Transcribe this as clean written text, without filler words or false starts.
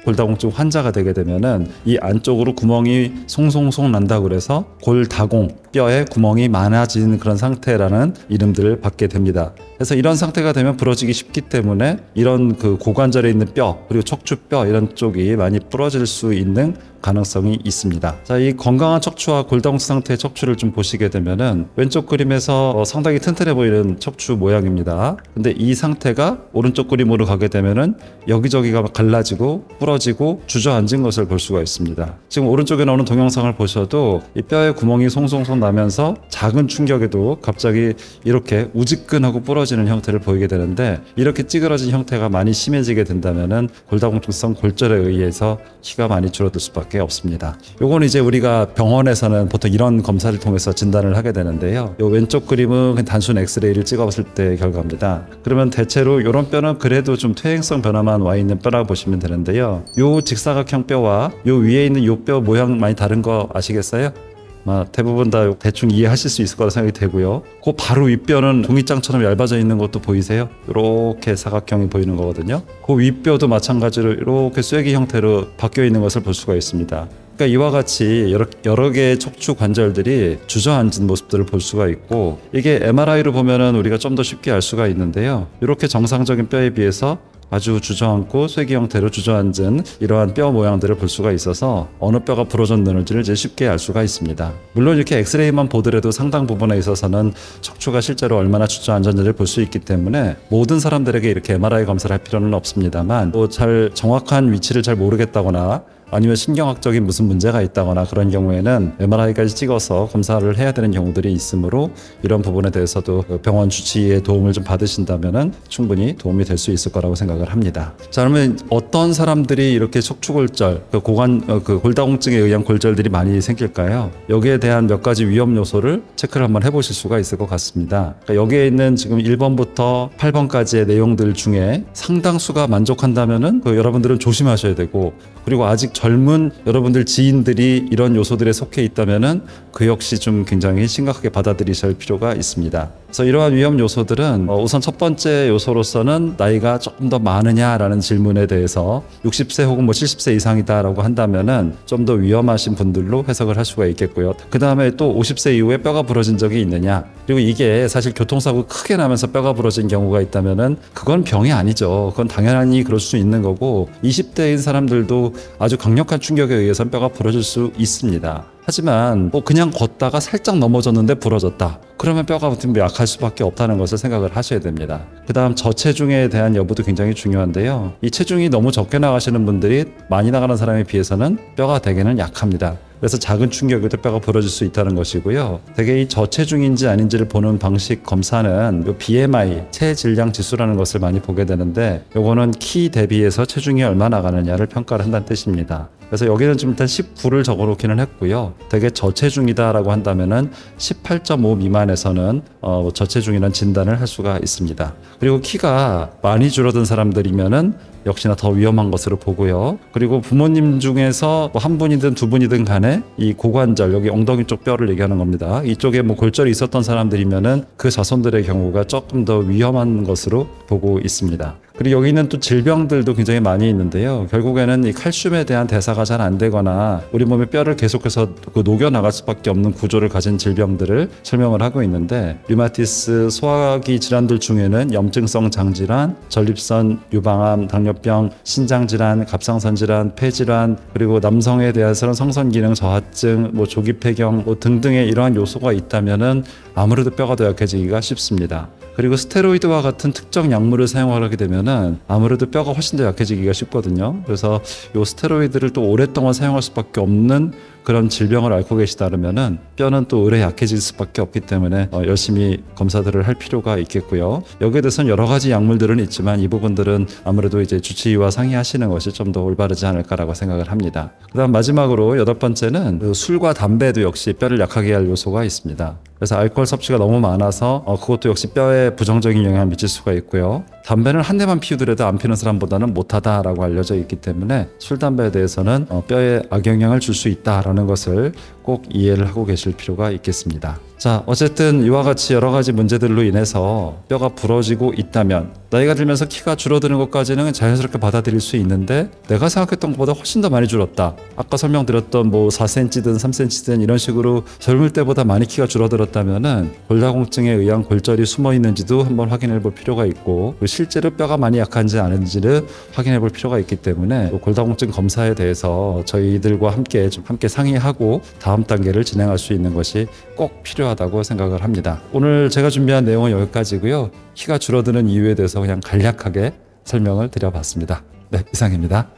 골다공증 환자가 되게 되면은 이 안쪽으로 구멍이 송송송 난다고 그래서 골다공, 뼈에 구멍이 많아지는 그런 상태라는 이름들을 받게 됩니다. 그래서 이런 상태가 되면 부러지기 쉽기 때문에 이런 그 고관절에 있는 뼈 그리고 척추뼈 이런 쪽이 많이 부러질 수 있는 가능성이 있습니다. 자, 이 건강한 척추와 골다공증 상태의 척추를 좀 보시게 되면은 왼쪽 그림에서 상당히 튼튼해 보이는 척추 모양입니다. 근데 이 상태가 오른쪽 그림으로 가게 되면은 여기저기가 갈라지고 부러지고 주저앉은 것을 볼 수가 있습니다. 지금 오른쪽에 나오는 동영상을 보셔도 이 뼈에 구멍이 송송송 나면서 작은 충격에도 갑자기 이렇게 우지끈하고 부러지는 형태를 보이게 되는데, 이렇게 찌그러진 형태가 많이 심해지게 된다면은 골다공증성 골절에 의해서 키가 많이 줄어들 수밖에 없습니다. 요거는 이제 우리가 병원에서는 보통 이런 검사를 통해서 진단을 하게 되는데요. 요 왼쪽 그림은 그냥 단순 엑스레이를 찍어봤을 때의 결과입니다. 그러면 대체로 이런 뼈는 그래도 좀 퇴행성 변화만 와 있는 뼈라고 보시면 되는데요. 요 직사각형 뼈와 요 위에 있는 요 뼈 모양 많이 다른 거 아시겠어요? 대부분 다 대충 이해하실 수 있을 거라 생각이 되고요. 그 바로 윗뼈는 종이장처럼 얇아져 있는 것도 보이세요? 이렇게 사각형이 보이는 거거든요. 그 윗뼈도 마찬가지로 이렇게 쐐기 형태로 바뀌어 있는 것을 볼 수가 있습니다. 그러니까 이와 같이 여러 개의 척추 관절들이 주저앉은 모습들을 볼 수가 있고, 이게 MRI로 보면은 우리가 좀 더 쉽게 알 수가 있는데요. 이렇게 정상적인 뼈에 비해서 아주 주저앉고 쐐기 형태로 주저앉은 이러한 뼈 모양들을 볼 수가 있어서 어느 뼈가 부러졌는지를 이제 쉽게 알 수가 있습니다. 물론 이렇게 엑스레이만 보더라도 상당 부분에 있어서는 척추가 실제로 얼마나 주저앉았는지를 볼 수 있기 때문에 모든 사람들에게 이렇게 MRI 검사를 할 필요는 없습니다만, 또 잘 정확한 위치를 잘 모르겠다거나 아니면 신경학적인 무슨 문제가 있다거나 그런 경우에는 MRI까지 찍어서 검사를 해야 되는 경우들이 있으므로 이런 부분에 대해서도 병원 주치의의 도움을 좀 받으신다면 충분히 도움이 될 수 있을 거라고 생각을 합니다. 자, 그러면 어떤 사람들이 이렇게 척추골절, 골다공증에 의한 골절들이 많이 생길까요? 여기에 대한 몇 가지 위험 요소를 체크를 한번 해보실 수가 있을 것 같습니다. 그러니까 여기에 있는 지금 1번부터 8번까지의 내용들 중에 상당수가 만족한다면은 여러분들은 조심하셔야 되고, 그리고 아직 젊은 여러분들 지인들이 이런 요소들에 속해 있다면은 그 역시 좀 굉장히 심각하게 받아들이실 필요가 있습니다. 그래서 이러한 위험 요소들은 우선 첫 번째 요소로서는 나이가 조금 더 많으냐라는 질문에 대해서 60세 혹은 70세 이상이다라고 한다면은 좀 더 위험하신 분들로 해석을 할 수가 있겠고요. 그 다음에 또 50세 이후에 뼈가 부러진 적이 있느냐, 그리고 이게 사실 교통사고 크게 나면서 뼈가 부러진 경우가 있다면은 그건 병이 아니죠. 그건 당연히 그럴 수 있는 거고, 20대인 사람들도 아주 강력한 충격에 의해서 뼈가 부러질 수 있습니다. 하지만 그냥 걷다가 살짝 넘어졌는데 부러졌다, 그러면 뼈가 좀 약할 수밖에 없다는 것을 생각을 하셔야 됩니다. 그 다음 저체중에 대한 여부도 굉장히 중요한데요. 이 체중이 너무 적게 나가시는 분들이 많이 나가는 사람에 비해서는 뼈가 대개는 약합니다. 그래서 작은 충격에도 뼈가 부러질 수 있다는 것이고요. 대개 이 저체중인지 아닌지를 보는 방식 검사는 요 BMI, 체질량 지수라는 것을 많이 보게 되는데, 요거는 키 대비해서 체중이 얼마나 나가느냐를 평가를 한다는 뜻입니다. 그래서 여기는 좀 일단 19를 적어놓기는 했고요. 되게 저체중이다라고 한다면은 18.5 미만에서는 저체중이라는 진단을 할 수가 있습니다. 그리고 키가 많이 줄어든 사람들이면은 역시나 더 위험한 것으로 보고요. 그리고 부모님 중에서 한 분이든 두 분이든 간에 이 고관절, 여기 엉덩이 쪽 뼈를 얘기하는 겁니다. 이쪽에 골절이 있었던 사람들이면은 그 자손들의 경우가 조금 더 위험한 것으로 보고 있습니다. 그리고 여기 있는 또 질병들도 굉장히 많이 있는데요. 결국에는 이 칼슘에 대한 대사가 잘 안 되거나 우리 몸의 뼈를 계속해서 녹여 나갈 수밖에 없는 구조를 가진 질병들을 설명을 하고 있는데, 류마티스, 소화기 질환들 중에는 염증성 장질환, 전립선 유방암, 당뇨병, 신장질환, 갑상선 질환, 폐질환, 그리고 남성에 대해서는 성선기능 저하증, 조기 폐경 등등의 이러한 요소가 있다면은 아무래도 뼈가 더 약해지기가 쉽습니다. 그리고 스테로이드와 같은 특정 약물을 사용하게 되면은 아무래도 뼈가 훨씬 더 약해지기가 쉽거든요. 그래서 이 스테로이드를 또 오랫동안 사용할 수밖에 없는 그런 질병을 앓고 계시다면은 뼈는 또 오래 약해질 수밖에 없기 때문에 열심히 검사들을 할 필요가 있겠고요. 여기에 대해서는 여러 가지 약물들은 있지만 이 부분들은 아무래도 이제 주치의와 상의하시는 것이 좀 더 올바르지 않을까라고 생각을 합니다. 그다음 마지막으로 8번째는 술과 담배도 역시 뼈를 약하게 할 요소가 있습니다. 그래서 알코올 섭취가 너무 많아서 그것도 역시 뼈에 부정적인 영향을 미칠 수가 있고요. 담배는 한 대만 피우더라도 안 피우는 사람보다는 못하다라고 알려져 있기 때문에 술, 담배에 대해서는 뼈에 악영향을 줄 수 있다라는 것을 꼭 이해를 하고 계실 필요가 있겠습니다. 자, 어쨌든 이와 같이 여러 가지 문제들로 인해서 뼈가 부러지고 있다면 나이가 들면서 키가 줄어드는 것까지는 자연스럽게 받아들일 수 있는데 내가 생각했던 것보다 훨씬 더 많이 줄었다. 아까 설명드렸던 뭐 4cm든 3cm든 이런 식으로 젊을 때보다 많이 키가 줄어들었다면은 골다공증에 의한 골절이 숨어 있는지도 한번 확인해 볼 필요가 있고 실제로 뼈가 많이 약한지 아닌지를 확인해 볼 필요가 있기 때문에 골다공증 검사에 대해서 저희들과 함께 상의하고 다음 단계를 진행할 수 있는 것이 꼭 필요하다고 생각을 합니다. 오늘 제가 준비한 내용은 여기까지고요. 키가 줄어드는 이유에 대해서 그냥 간략하게 설명을 드려봤습니다. 네, 이상입니다.